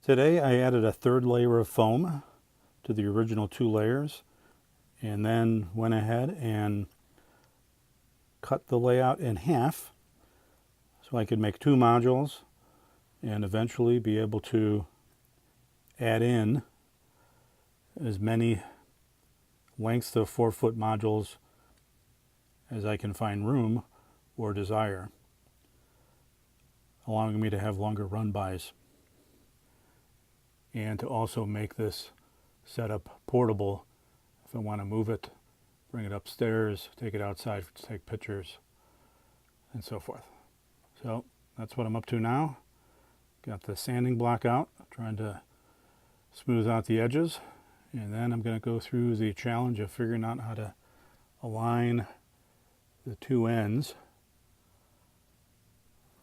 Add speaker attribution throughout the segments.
Speaker 1: Today I added a third layer of foam to the original 2 layers and then went ahead and cut the layout in half so I could make 2 modules and eventually be able to add in as many lengths of 4-foot modules as I can find room or desire, allowing me to have longer run-bys and to also make this setup portable if I want to move it, bring it upstairs, take it outside to take pictures, and so forth. So that's what I'm up to now. Got the sanding block out, trying to smooth out the edges, and then I'm going to go through the challenge of figuring out how to align the 2 ends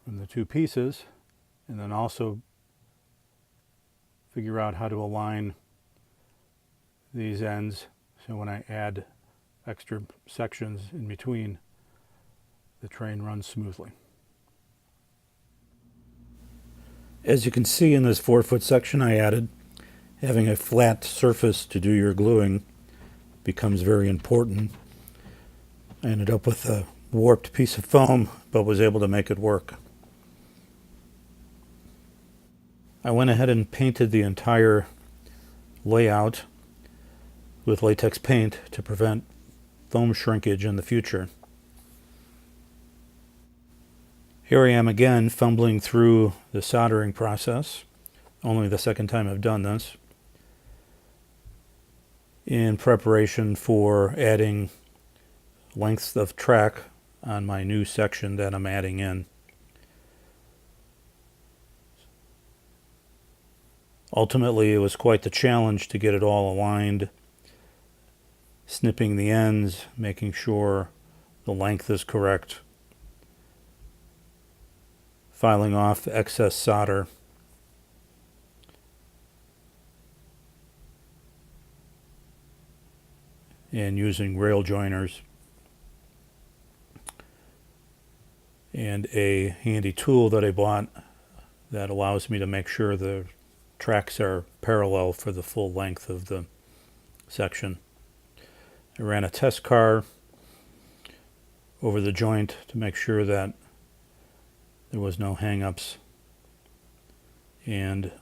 Speaker 1: from the 2 pieces, and then also figure out how to align these ends so when I add extra sections in between, the train runs smoothly. As you can see in this 4-foot section I added, having a flat surface to do your gluing becomes very important. I ended up with a warped piece of foam, but was able to make it work. I went ahead and painted the entire layout with latex paint to prevent foam shrinkage in the future. Here I am again fumbling through the soldering process, only the second time I've done this, in preparation for adding lengths of track on my new section that I'm adding in. Ultimately, it was quite the challenge to get it all aligned, snipping the ends, making sure the length is correct, filing off excess solder, and using rail joiners and a handy tool that I bought that allows me to make sure the tracks are parallel for the full length of the section. I ran a test car over the joint to make sure that there was no hang-ups, and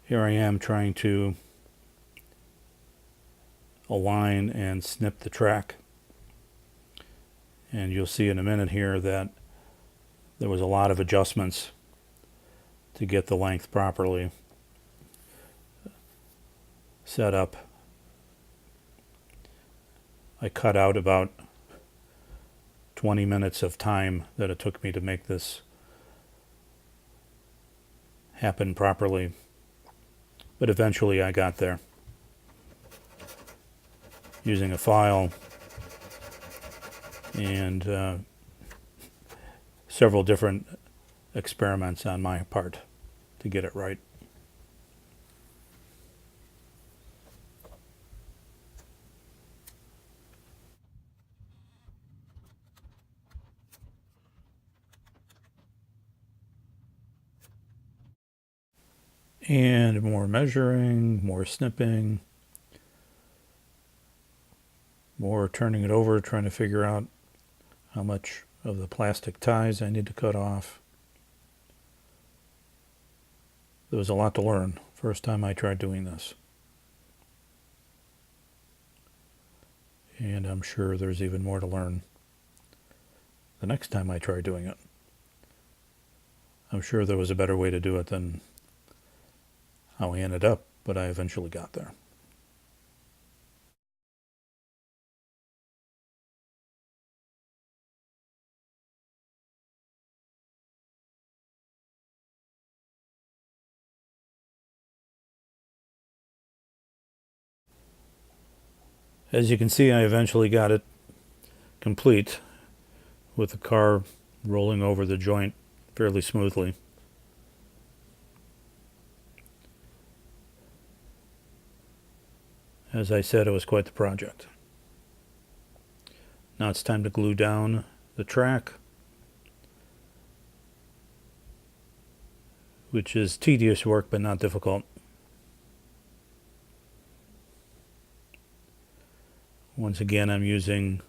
Speaker 1: here I am trying to align and snip the track, and you'll see in a minute here that there was a lot of adjustments to get the length properly set up. I cut out about 20 minutes of time that it took me to make this happen properly, but eventually I got there using a file and several different experiments on my part to get it right. And more measuring, more snipping, more turning it over, trying to figure out how much of the plastic ties I need to cut off. There was a lot to learn first time I tried doing this. And I'm sure there's even more to learn the next time I try doing it. I'm sure there was a better way to do it than how I ended up, but I eventually got there. As you can see, I eventually got it complete with the car rolling over the joint fairly smoothly. As I said, it was quite the project. Now it's time to glue down the track which is tedious work but not difficult. Once again, I'm using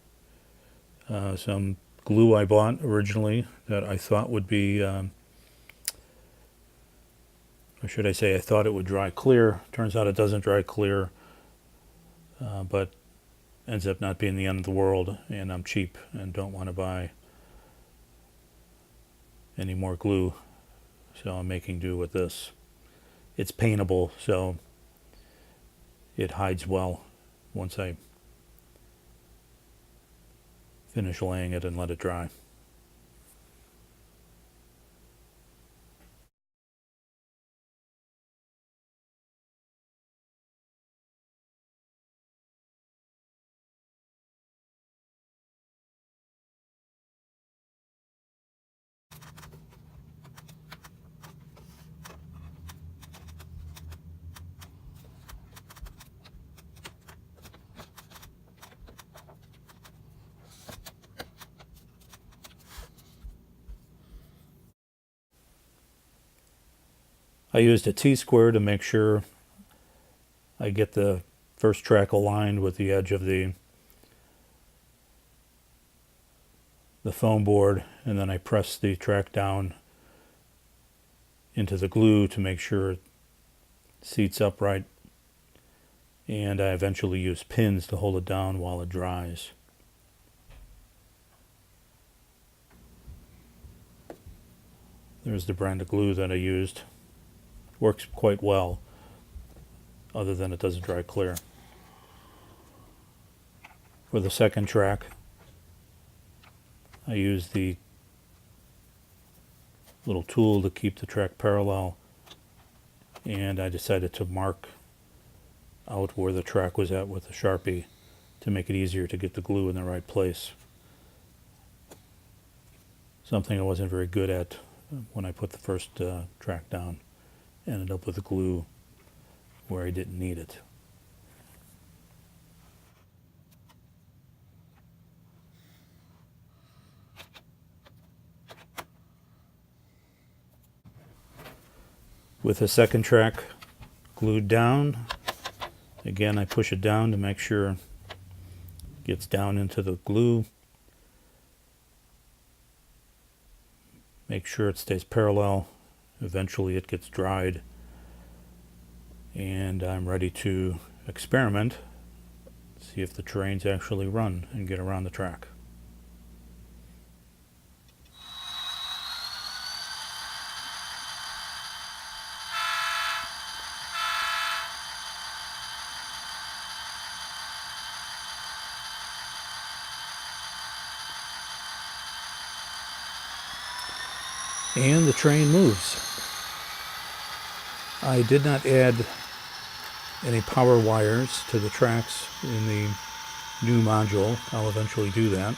Speaker 1: some glue I bought originally that I thought would be, or should I say, I thought it would dry clear. Turns out it doesn't dry clear, but ends up not being the end of the world, and I'm cheap and don't want to buy any more glue, so I'm making do with this. It's paintable, so it hides well once I finish laying it and let it dry. I used a T-square to make sure I get the first track aligned with the edge of the foam board, and then I press the track down into the glue to make sure it seats upright, and I eventually use pins to hold it down while it dries. There's the brand of glue that I used. Works quite well, other than it doesn't dry clear. For the second track, I use the little tool to keep the track parallel, and I decided to mark out where the track was at with a Sharpie to make it easier to get the glue in the right place. Something I wasn't very good at when I put the first track down. Ended up with the glue where I didn't need it. With the second track glued down, again I push it down to make sure it gets down into the glue. Make sure it stays parallel. Eventually it gets dried, and I'm ready to experiment, see if the trains actually run and get around the track. And the train moves. I did not add any power wires to the tracks in the new module. I'll eventually do that.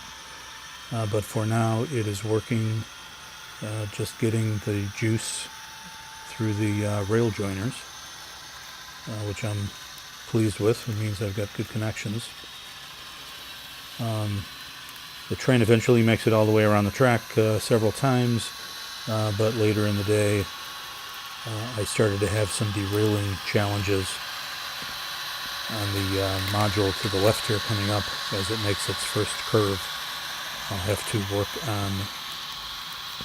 Speaker 1: But for now, it is working, just getting the juice through the rail joiners, which I'm pleased with. It means I've got good connections. The train eventually makes it all the way around the track several times. But later in the day, I started to have some derailing challenges on the module to the left here coming up as it makes its first curve. I'll have to work on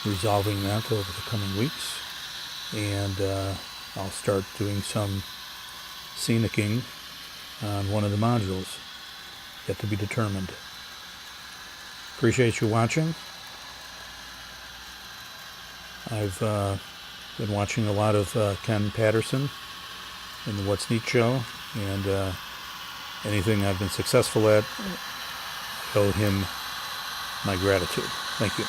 Speaker 1: resolving that over the coming weeks, and I'll start doing some scenicking on one of the modules. Yet to be determined. Appreciate you watching. I've been watching a lot of Ken Patterson in the What's Neat show, and anything I've been successful at, I owe him my gratitude. Thank you.